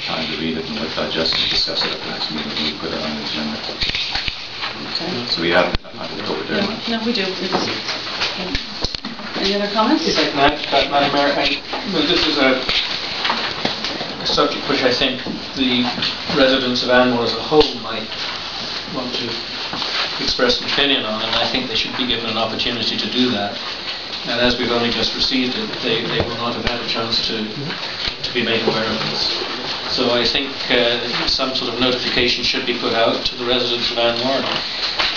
time to read it and digest it, discuss it at the next meeting when we put it on the agenda. Okay. So we have October deadline. No, we do. Any other comments? If I can add, Madam Mayor, this is a subject which I think the residents of Anmore as a whole might want to express an opinion on, and I think they should be given an opportunity to do that. And as we've only just received it, they will not have had a chance to be made aware of this. So I think some sort of notification should be put out to the residents of Anmore.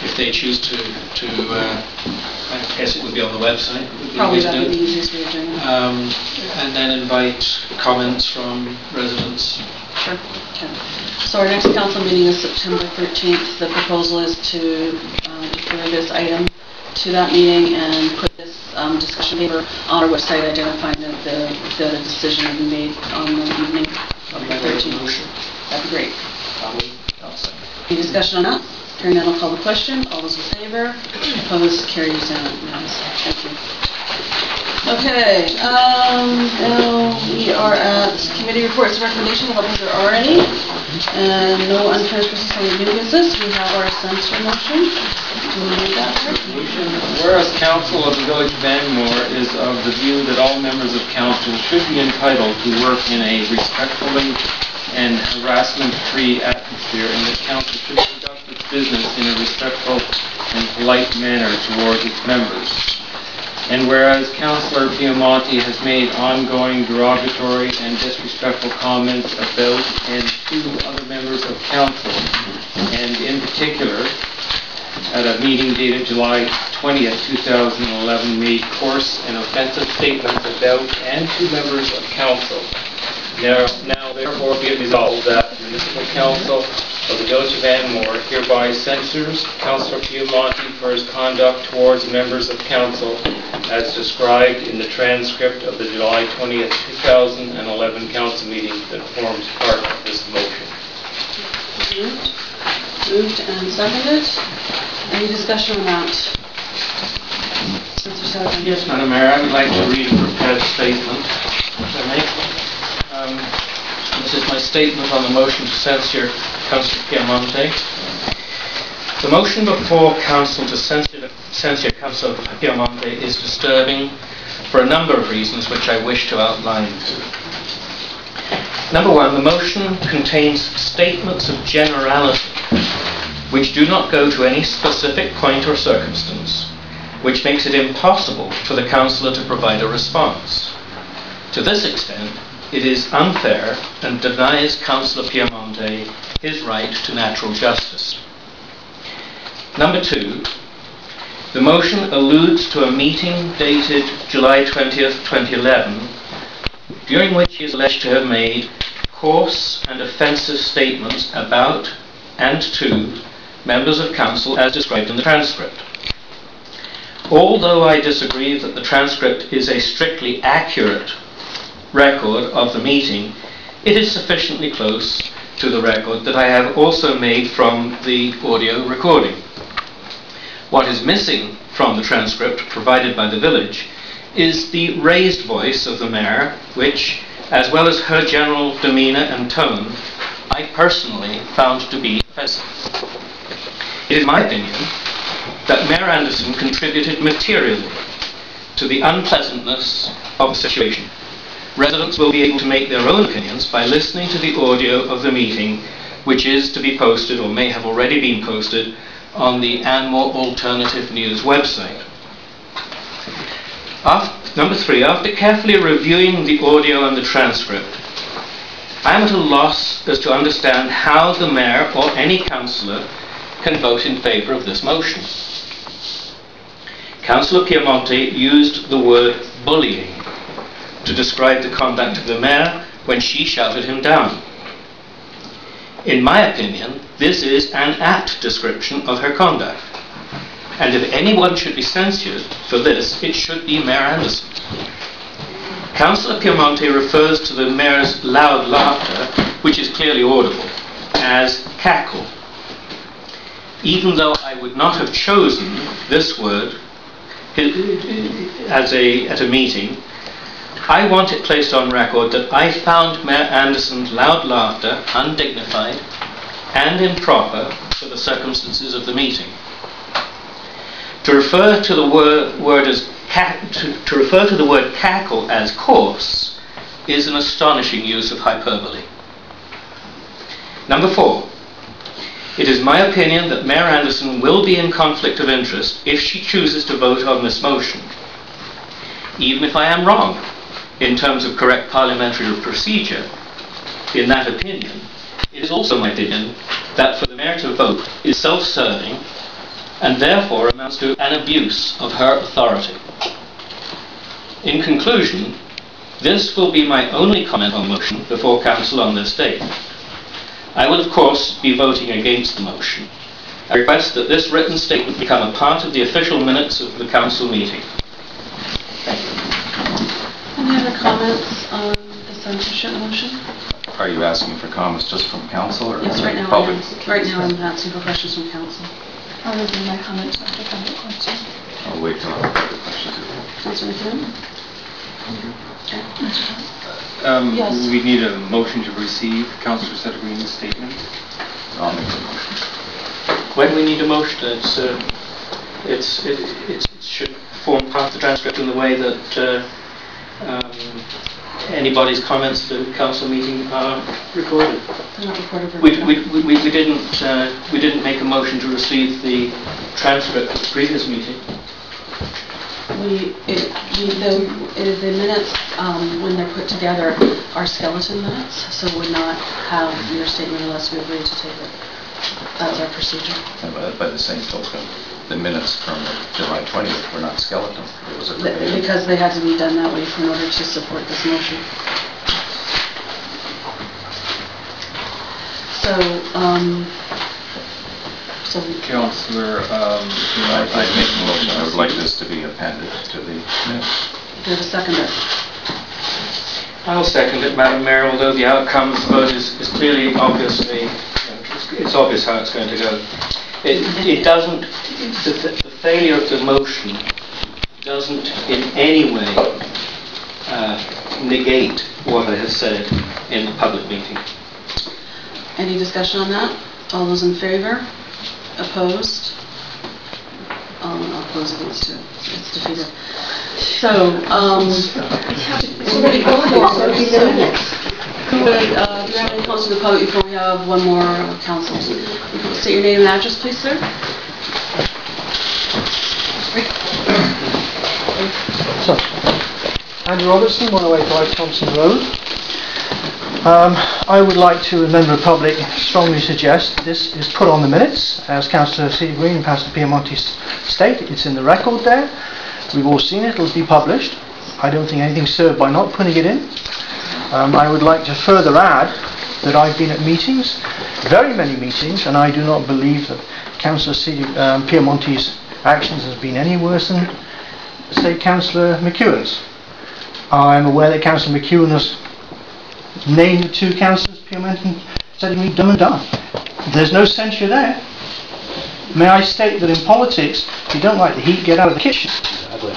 If they choose to I guess it would be on the website. Probably that would be the easiest way of doing it. And then invite comments from residents. Sure. Okay. So our next council meeting is September 13th. The proposal is to defer this item to that meeting and put this discussion paper on our website, identifying that the decision will be made on the evening of the 13th. That'd be great. Any discussion on that? Hearing none, I'll call the question. All those in favor? Opposed? Carried unanimously. Thank you. Okay. Now we are at committee reports and recommendations. I don't think there are any. And no unfinished business or new business. We have our censure motion. Do you want to read that? Whereas Council of the Village of Anmore is of the view that all members of Council should be entitled to work in a respectfully and harassment-free atmosphere, and that Council should conduct its business in a respectful and polite manner towards its members. And whereas Councillor Piemonte has made ongoing derogatory and disrespectful comments about and to other members of Council, and in particular, at a meeting dated July 20th, 2011, made coarse and offensive statements about and to members of Council. Now therefore be it resolved that the Municipal Council of the Village of Anmore hereby censures Councillor Piemonte for his conduct towards members of Council as described in the transcript of the July 20th, 2011 Council meeting that forms part of this motion. Moved and seconded. Any discussion on that? Yes, Madam Mayor, I would like to read a prepared statement, if I may. This is my statement on the motion to censure Councillor Piemonte. The motion before Council to censure Councillor Piemonte is disturbing for a number of reasons which I wish to outline. Number one, the motion contains statements of generality which do not go to any specific point or circumstance, which makes it impossible for the councillor to provide a response. To this extent, it is unfair and denies Councillor Piemonte his right to natural justice. Number two, the motion alludes to a meeting dated July 20th, 2011, during which he is alleged to have made coarse and offensive statements about and to members of Council as described in the transcript. Although I disagree that the transcript is a strictly accurate record of the meeting, it is sufficiently close to the record that I have also made from the audio recording. What is missing from the transcript provided by the village is the raised voice of the mayor, which, as well as her general demeanour and tone, I personally found to be offensive. It is my opinion that Mayor Anderson contributed materially to the unpleasantness of the situation. Residents will be able to make their own opinions by listening to the audio of the meeting, which is to be posted or may have already been posted on the Anmore Alternative News website. Number three, after carefully reviewing the audio and the transcript, I am at a loss as to understand how the mayor or any councillor can vote in favour of this motion. Councillor Piemonte used the word bullying to describe the conduct of the mayor when she shouted him down. In my opinion, this is an apt description of her conduct. And if anyone should be censured for this, it should be Mayor Anderson. Councillor Piemonte refers to the mayor's loud laughter, which is clearly audible, as cackle. Even though I would not have chosen this word at a meeting, I want it placed on record that I found Mayor Anderson's loud laughter undignified and improper for the circumstances of the meeting. To refer to the word cackle as coarse is an astonishing use of hyperbole. Number 4. It is my opinion that Mayor Anderson will be in conflict of interest if she chooses to vote on this motion. Even if I am wrong in terms of correct parliamentary procedure, in that opinion, it is also my opinion that for the Mayor to vote is self-serving and therefore amounts to an abuse of her authority. In conclusion, this will be my only comment on the motion before Council on this date. I will, of course, be voting against the motion. I request that this written statement become a part of the official minutes of the Council meeting. Thank you. Any other comments on the censorship motion? Are you asking for comments just from council or Yes, right now I public? am. Right now I'm asking for questions from council. Other than my comments after public question. I'll wait till I have the questions. Councilor McEwen? Yes. We need a motion to receive Councillor Sedergreen's statement. I'll make the motion. When we need a motion, it should form part of the transcript in the way that anybody's comments at the council meeting are recorded. They're not recorded. We didn't make a motion to receive the transcript of the previous meeting. The minutes, when they're put together, are skeleton minutes, so would not have your statement unless we agree to take it. That's our procedure. By the same token, the minutes from July 20th were not skeleton. It was a verbatim. Because they had to be done that way in order to support this motion. Councillor, I make the motion. I would like this to be appended to the minutes. Do you have a seconder? I'll second it, Madam Mayor, although the outcome of the vote is clearly obviously, it's obvious how it's going to go. It doesn't, the failure of the motion doesn't in any way negate what I have said in the public meeting. Any discussion on that? All those in favor? Opposed? I'll oppose against it. It's defeated. So, do you have any comments to the public before we have one more council? State your name and address, please, sir. So, Andrew Robertson, 108 Thompson Road. I would like to, as a member of the public, strongly suggest this is put on the minutes, as Councillor Sedergreen and Councillor Piemonte state. It's in the record there. We've all seen it. It'll be published. I don't think anything's served by not putting it in. I would like to further add that I've been at meetings, very many meetings, and I do not believe that Councillor Piemonte's actions has been any worse than, say, Councillor McEwen's. I'm aware that Councillor McEwen has named the two councillors, Piemonte and Sedergreen, dumb and dumb. There's no censure there. May I state that in politics, if you don't like the heat, get out of the kitchen.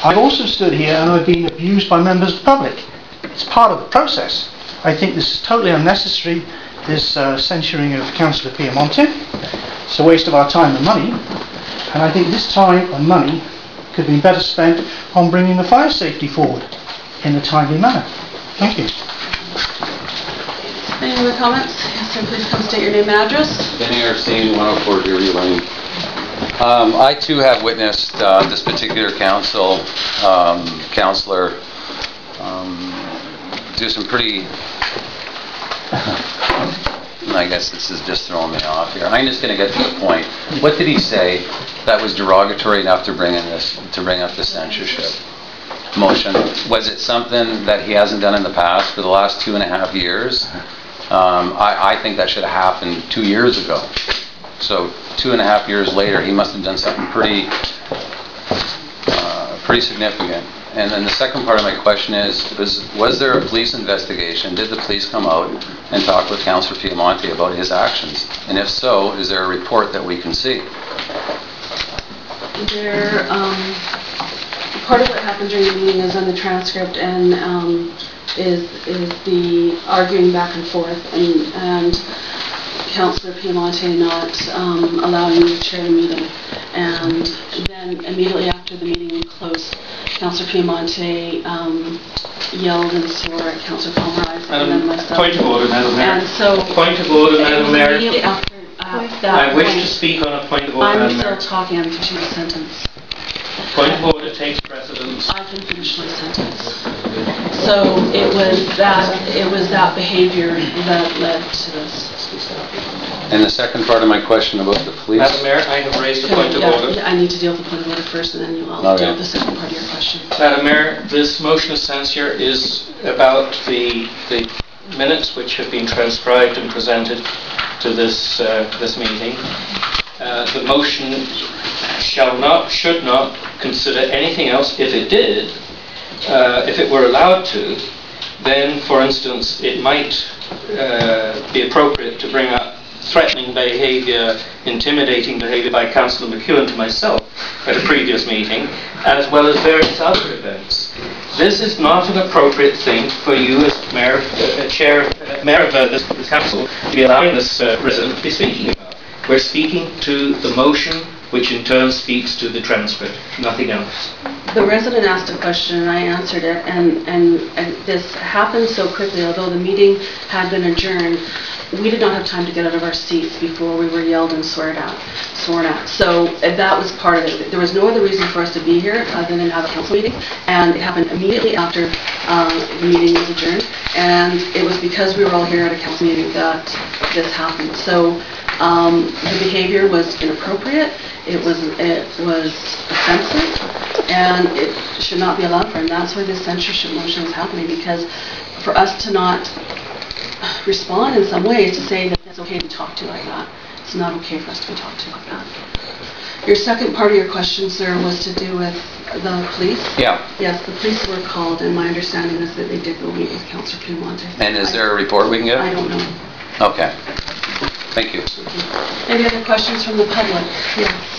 I've also stood here and I've been abused by members of the public. It's part of the process. I think this is totally unnecessary, this censuring of Councillor Piemonte. It's a waste of our time and money. And I think this time and money could be better spent on bringing the fire safety forward in a timely manner. Thank you. Any other comments? Yes, sir, please come state your name and address. Benny Arsene, 104 Deary Lane. I too have witnessed this particular councillor do some pretty, I guess this is just throwing me off here. I'm just going to get to the point. What did he say that was derogatory enough to bring up the censorship motion? Was it something that he hasn't done in the past for the last 2.5 years? I think that should have happened 2 years ago. So 2.5 years later, he must have done something pretty significant. And then the second part of my question is, was there a police investigation? Did the police come out and talk with Councillor Piemonte about his actions? And if so, is there a report that we can see? part of what happened during the meeting is on the transcript, and is the arguing back and forth, and Councillor Piemonte not allowing me to chair the meeting. And then immediately after the meeting closed, Councillor Piemonte yelled and swore at Councillor Pomeroy and then myself. Point of order, Madam Mayor. And so, Point of order, Madam Mayor. immediately after that I wish point, to speak on a point of order, I'm Madam still Mayor. talking, I'm finishing the sentence. Point of order takes precedence. I can finish my sentence. So it was that behavior that led to this. And the second part of my question about the police? Madam Mayor, I have raised a point of order. Yeah, I need to deal with the point of order first, and then I'll deal with the second part of your question. Madam Mayor, this motion of censure is about the minutes which have been transcribed and presented to this meeting. The motion should not consider anything else. If it did, if it were allowed to, then, for instance, it might be appropriate to bring up threatening behaviour, intimidating behaviour by Councillor McEwen to myself at a previous meeting, as well as various other events. This is not an appropriate thing for you as Mayor of this Council to be allowing this resident to be speaking about. We're speaking to the motion, which in turn speaks to the transcript, nothing else. The resident asked a question and I answered it, and this happened so quickly. Although the meeting had been adjourned, we did not have time to get out of our seats before we were yelled and sworn at. So that was part of it. There was no other reason for us to be here other than have a council meeting, and it happened immediately after the meeting was adjourned, and it was because we were all here at a council meeting that this happened. So the behavior was inappropriate, it was offensive, and it should not be allowed for, and that's why this censorship motion is happening, because for us to not respond in some way is to say that it's okay to talk to like that. It's not okay for us to be talked to like that. Your second part of your question, sir, was to do with the police? Yeah. Yes, the police were called, and my understanding is that they did go meet with Councillor Piemonte. And is there a report we can get? I don't know. Okay. Thank you. Any other questions from the public? Yes.